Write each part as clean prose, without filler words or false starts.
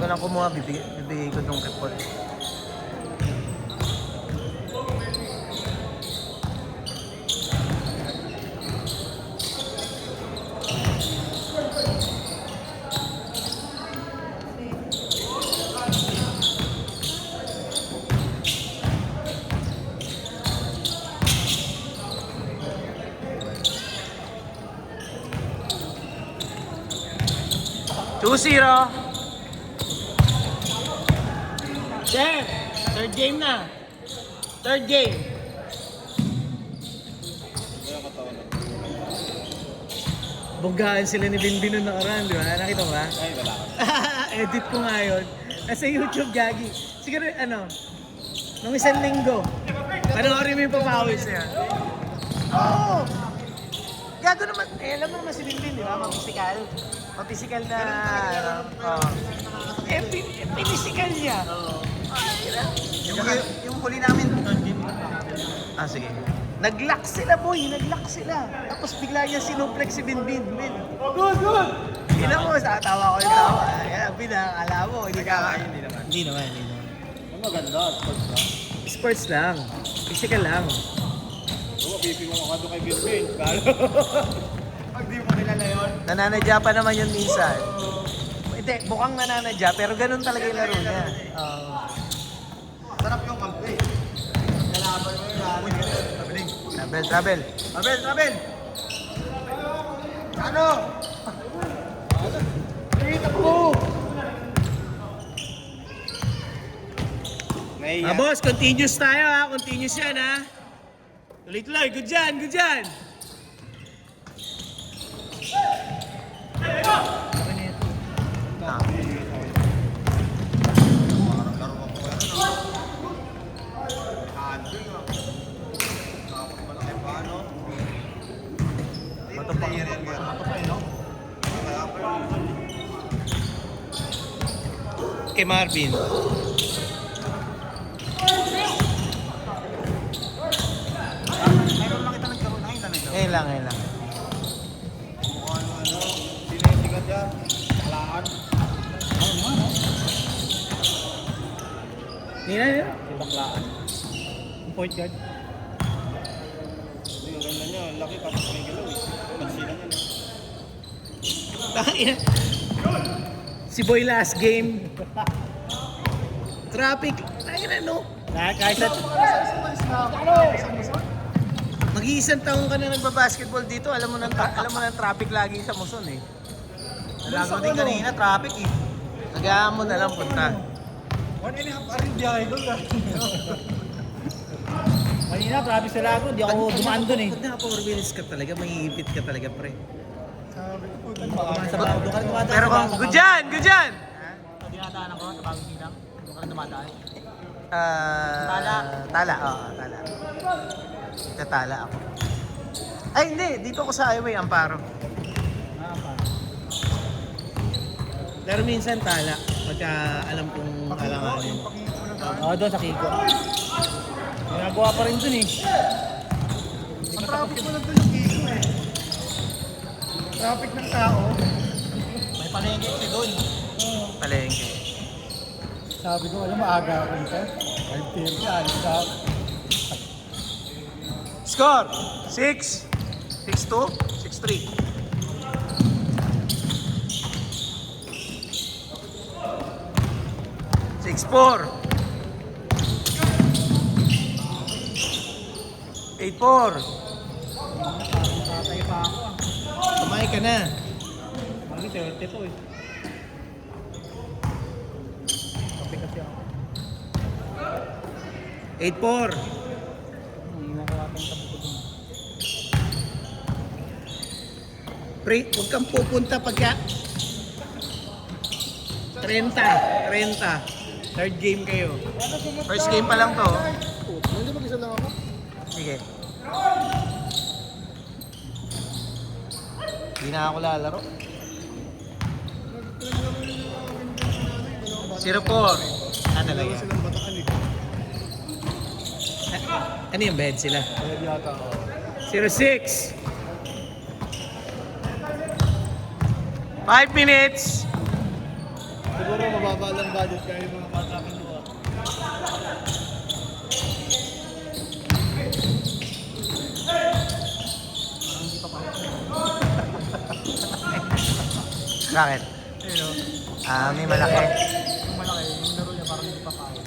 nang kumuha, bibigay ko nung report. Two-zero. Sir, third game na. Third game. Bonggaan sila ni Binbin nung nakaraan, di ba? Nakita mo ba? Ay, wala. Edit ko nga yun. Nasa YouTube, Gagi. Siguro, nung isang linggo. Panoorin mo yung papawis niya. Oo! Gago naman. Alam mo naman si Binbin, di ba? Mapisikal. Mapisikal na... pinisikal niya. Yung huli namin. Sige. Nag-lock sila, boy. Nag-lock sila. Tapos bigla niya sinuplex si Binbin. Good! Ina mo, tawa ko yung tawa. Yan, pinakala mo. Hindi naman. Hindi naman. Ang maganda, sports lang. Sports lang. Physical lang. Oo, pipi mo ka doon kay Bilbin. Pag di mo kilala yun. Nananadya pa naman yun minsan. Hindi, mukhang nananadya, pero ganun talaga yung laro niya. Sarap yung kampi. Nalaban mo yung Travel. Ano? Dito po! Boss, continuous tayo ha. Continuous yan ha. Tuloy. Good dyan. Kay Marvin. Mayroon lang kita nagkaroon na yun. Ngayon lang. Mukhang sinesigat yan. Kalaan. Nina. Baklaan. Point guard. Hindi, ang ganda niya. Laki tapos may galaw eh. Pansinan yan. Si Boy last game. Traffic. Mag-iisang taon ka na nagbabasketball dito. Alam mo ng traffic lagi sa Muson eh. Nalago din kanina, traffic eh. Tagaan mo na lang punta. 1.5 hours biyahe doon lang. Kanina, traffic sa Lago, di ako dumaan doon eh. Pag naka-4 wheels ka talaga, maiipit ka talaga pre. Sabi ko po, Sa Lago, doon ka rin dumadaan. Pero kung, good dyan! Pag dinadaan ako, sa bagong silang, doon ka rin dumadaan. Tala. Tala ako. Ay hindi, dito ako sa highway, Amparo. Pero minsan tala, pagka alam kong alanganin. Oo, doon sa Kiko. Ginagawa pa rin doon eh. ang traffic mo lang doon yung Kiko eh. Traffic ng tao. May palengke kasi doon. Palengke. Sabi ko, alam mo, aga ako nito. 5:30, alis ako. Score! 6, 6-2, 6-3. Six-4. 8-4. Tatay pa ako ah. Kumain ka na. Mali, 30 to eh. Kape kasi ako. 8-4. Iwan ko atang tabi ko doon. Pre, huwag kang pupunta pagka 30. Third game kayo. First game pa lang to. Hindi mag-isa lang ako. Sige. Hindi na ako lalaro. 0-4. Ano lang yan? Silang batakan eh. Ano yung bed sila? Kaya yata ako. 0-6. 5 minutes. Siguro mababa lang budget kaya yung mga bata kinuha. Bakit? Ayun, May malaki. yung malaki, yung laro niya parang hindi pa kaya.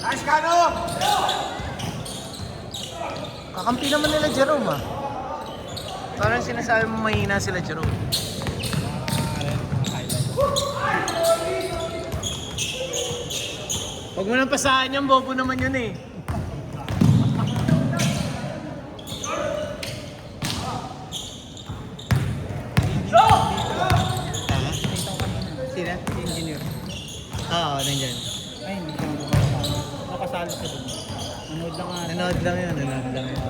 Nice, Kano! Kakampi naman nila Jerome ah. Parang sinasabi mo mahina sila Jerome. Huwag mo nang pasahan yan, bobo naman yun eh. Sina? Engineer. Oo, nandyan. Ay, hindi ko nababasa. Nakasali siya dun. Nanood lang nga. Nanood lang yun.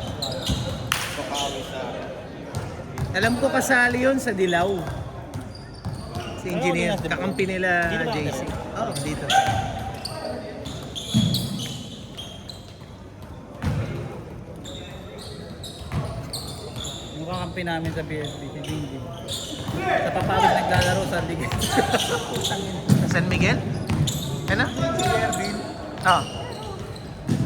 Pakawi sa Alam ko kasali yun sa Dilaw. Si engineer, Pero, kakampi nila dito ba JC. kasali? Oo, dito. Yung kakampi namin sa BSB, si Jingjing. Sa papagod naglalaro sa liga. San Miguel? Ano? si Ervin. Ah,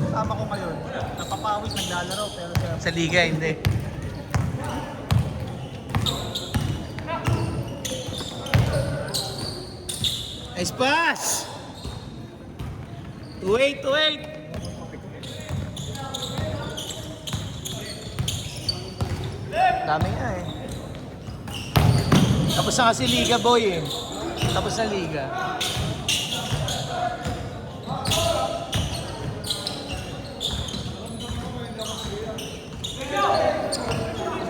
Kasama ko ngayon. Napapawis naglalaro pero sa Liga, hindi. Nice pass! 2-8. Dami nga eh. Tapos na kasi Liga, boy eh. Tapos na Liga.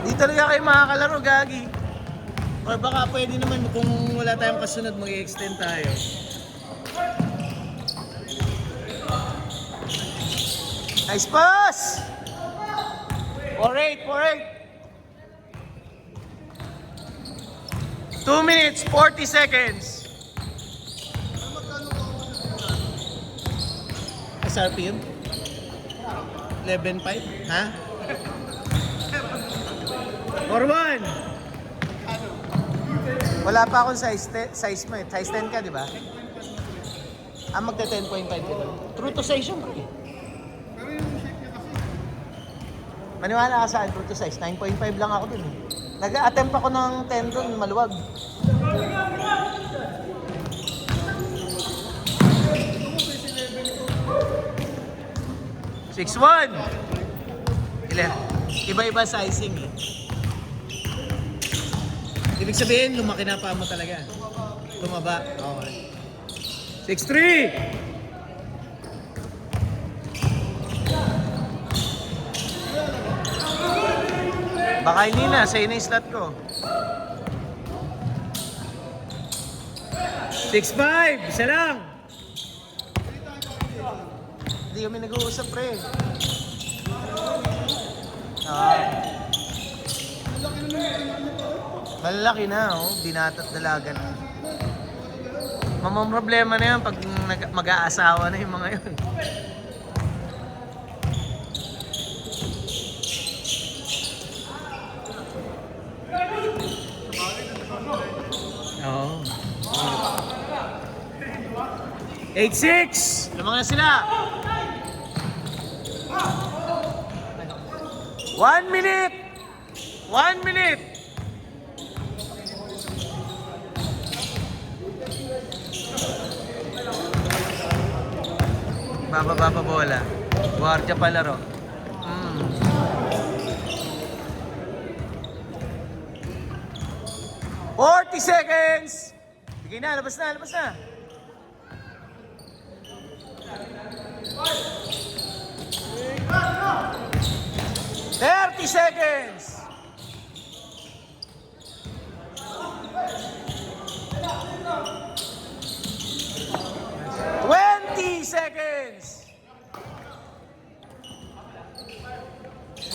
Di talaga kayo makakalaro, Gagi. Or baka pwede naman kung wala tayong kasunod, mag-extend tayo. Nice pass! 4-8. 2 minutes, 40 seconds. SRP yun? 11.5? Ha? 4-1. Wala pa akong size mo eh. Size 10 ka, di ba? Magta 10.5 ka doon. True to size yun, bro. Maniwala ka saan, true to size. 9.5 lang ako dun eh. Nag-attempt ako ng 10 dun, maluwag. Six one. Ilan? Iba-iba sizing eh. Ibig sabihin, lumaki na pa mo talaga. Tumaba. Okay. 6-3. Baka hindi na, sa'yo na yung slot ko. 6-5, isa lang. Hindi kami nag-uusap, pre. Malaki na, oh. Binatat dalaga na. Mamang problema na yan pag mag-aasawa na yung mga yun. Oo. 8-6! Lamang na sila! 1 minute! 1 minute! Bababa pa bola. Guardia palaro. 40 seconds! Bigay na, labas na. 30 seconds! Seconds.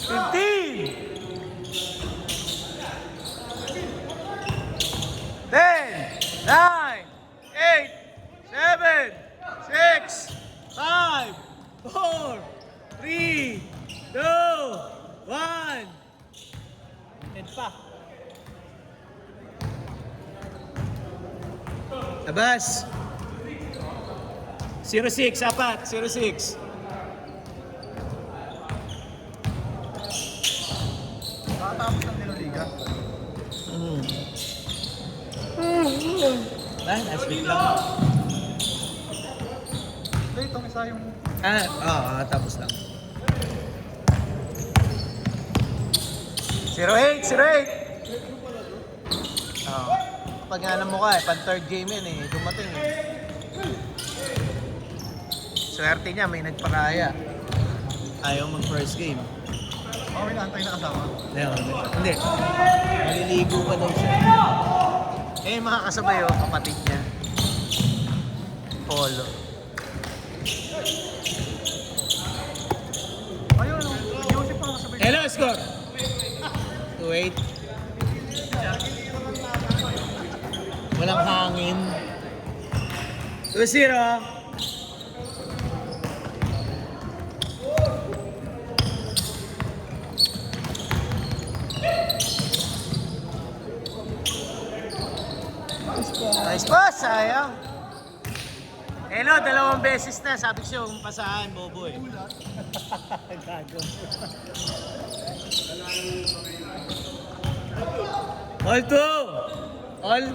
15. 10. 9. 8. 7. 6. 5. 4. 3. 2. 1. Ted pa. Labas. 0-6, apat. 0-6. Nakatapos ng Niloliga. Last week lang. Ito, itong isa yung... Tapos lang. 0-8, 0-8. Pag nga mo ka pan third game yan dumating Swerte niya, may nagpakaya. Ayaw mag first game. May naantay na kasama. Hindi. Maliligo pa daw siya. Mga kasabay kapatid niya. Polo. Ayun, Joseph pa kasabay. Hello, score! 2-8. Walang hangin. 2-0. Nice pass, sayang. Hello, 2 beses na. Sabi ko siya, umpasahan, bobo Gago. All 2. All.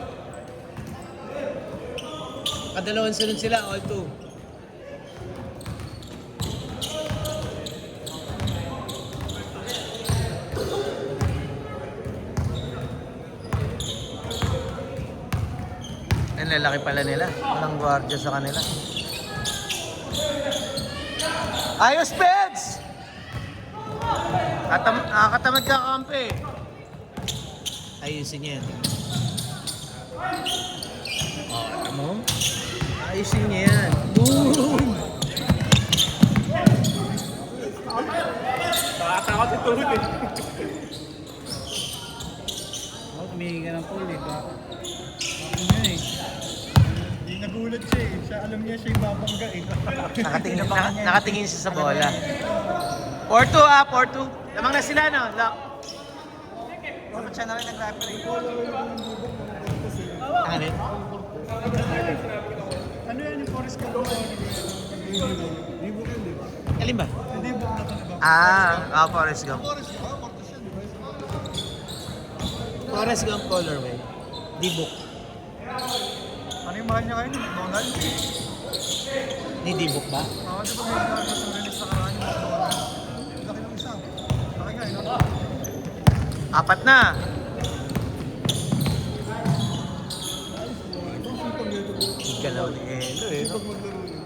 Kadalawan sunod sila, all 2. Ang lalaki pala nila. Walang gwardiya sa kanila. Ayos, Peds! Nakatamad ka kampi. Ayusin niya yan. Ano? Ayusin niya yan. Boom! Nakatakot si Tuhod Humingi ka ng pool Baka Hindi nagulat siya Siya alam niya siya yung babangga Nakatingin siya sa bola. 4-2 4-2. Lamang na sila, no? Siya na rin nag-referee. Ano yun? Ano yan yung Forest Gump? Hindi book yun, di ba? Alin ba? Hindi book na ito, di ba? Forrest Gump. Forest Gump, Forest yan, di ba? Forrest Gump colorway. D-book. Ano yung mahal niya kayo? Donald? Ni D-book ba? Di ba may nagkakos ng release na karaan yung Donald? Laki ng isa. Laki nga, no? 4 na. Igalaw ni Elo Pag maglaro yun.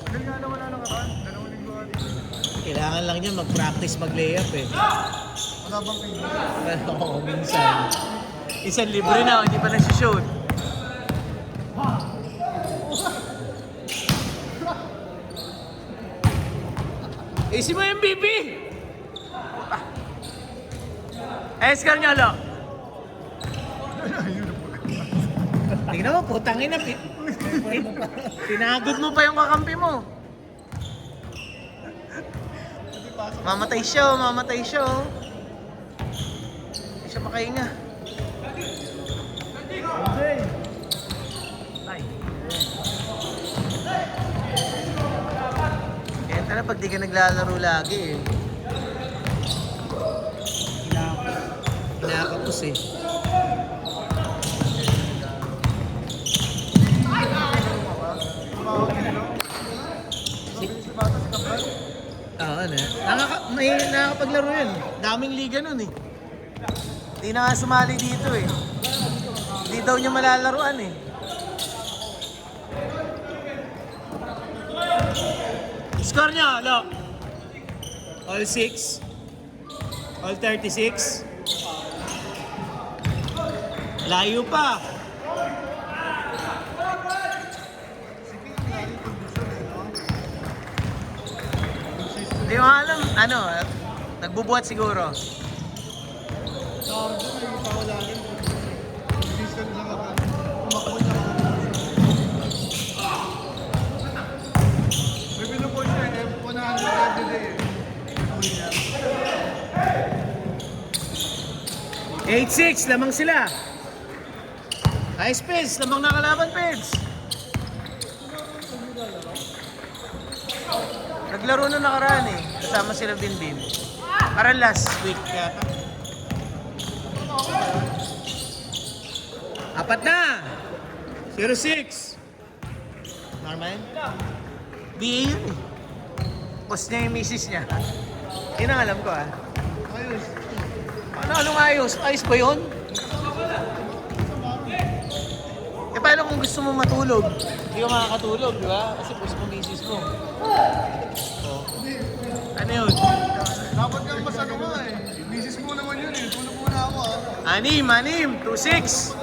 Dahil nga naman na nakaraan. 2 linggo natin. Kailangan lang niya mag-practice mag-layup Wala bang kayo? Oo, minsan. Isang libre na, hindi pa nag-shoot. Isi mo yung MVP! Score niyo, Lo. Tingnan mo, putangin na. Tinagod mo pa yung kakampi mo. Mamatay siya. Hindi siya makahinga. Ay. Kaya na pag di ka naglalaro lagi Kinakapos may nakakapaglaro yun. Daming liga nun Hindi na nga sumali dito Hindi daw niya malalaruan Score niya, Lo. All 6. All 36. Layo pa. Hindi mo alam, nagbubuhat siguro. Sardo, may pawalanin. Minsan lang ako. Umakot na ako. May pinupoint siya, F100 every day. 8-6, lamang sila. Nice, Peds. Lamang na kalaban, Peds. Naglaro na nakaraan eh. Kasama sila Binbin. Parang last week yata. Apat na. 0-6. Norman? BA yun eh. Post niya yung misis niya. Yun ang alam ko ah. Ayos. Anong ayos? Ayos ba yun? Eh paano kung gusto mo matulog? Hindi ka makakatulog, di ba? Kasi post mo misis mo. Oh. Ano yun? Dapat kang masano nga eh. Misis mo naman yun eh. Tulog muna ako ah. 6, 2-6.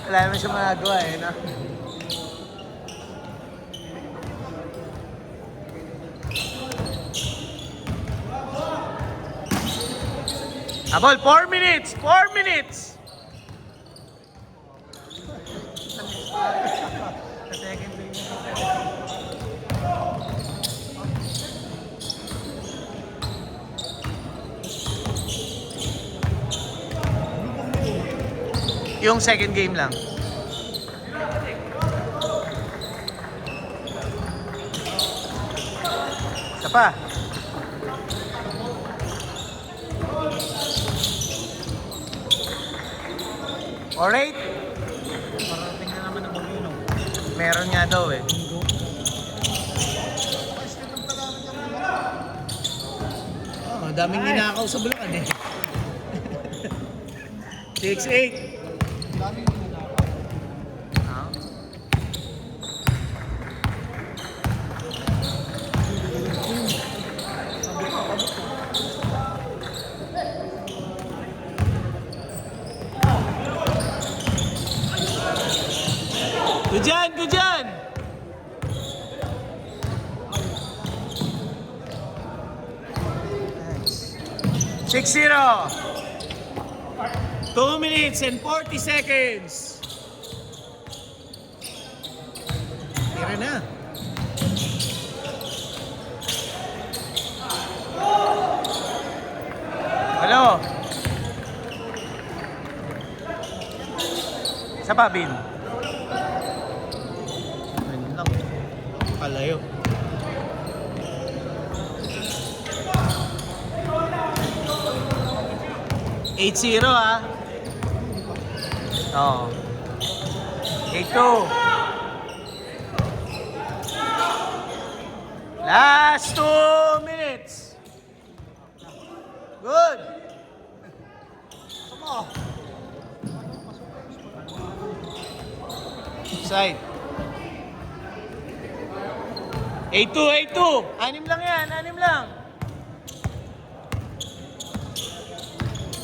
Wala naman siya magagawa eh, no? Abol, 4 minutes! 4 minutes! Sa second game. Yung second game lang. Isa pa. Alright. Parating na naman ang bagyo, no? Meron nga daw eh. Oh, daming ninakaw sa Bulacan eh. 6-8. Ah. Good dyan, good dyan! Nice. 6-0. 2 minutes and 40 seconds. Tira na. Hello. Sa Babin. Ayun lang. Palayo. Eight zero ah. Oo. 8-2. Last 2 minutes. Good. Come on. Side. 8-2, 8-2. Anim lang yan, anim lang.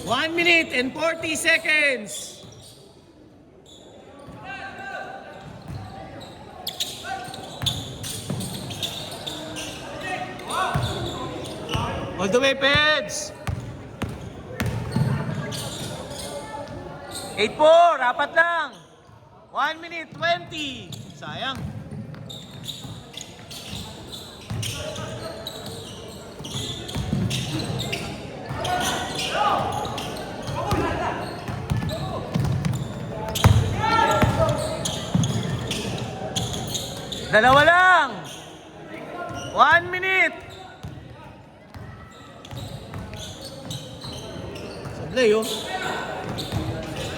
1 minute and 40 seconds. All the way, Peds! 8-4, apat lang. 1 minute 20. Sayang. Dalawa lang. 1 minute. Sablay, oh.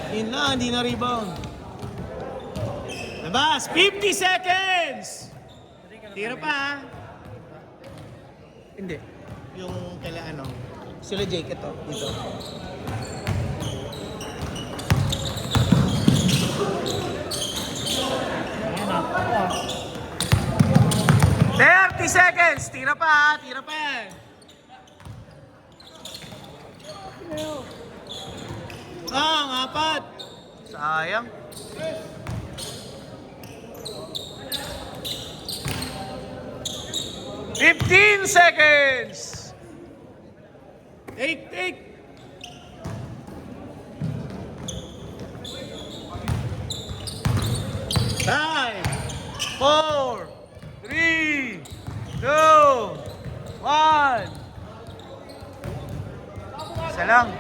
Yun na, hindi na rebound. Labas, 50 seconds! Tira pa, ha? Hindi. Yung kaila ano, sila Jake ito, dito. Ayan, ako ah. 30 seconds! Tira pa, ha? Tira pa yan. Ang apat. Sayang. Fifteen seconds. Take. 5, 4, 3, 2, 1. Isa lang.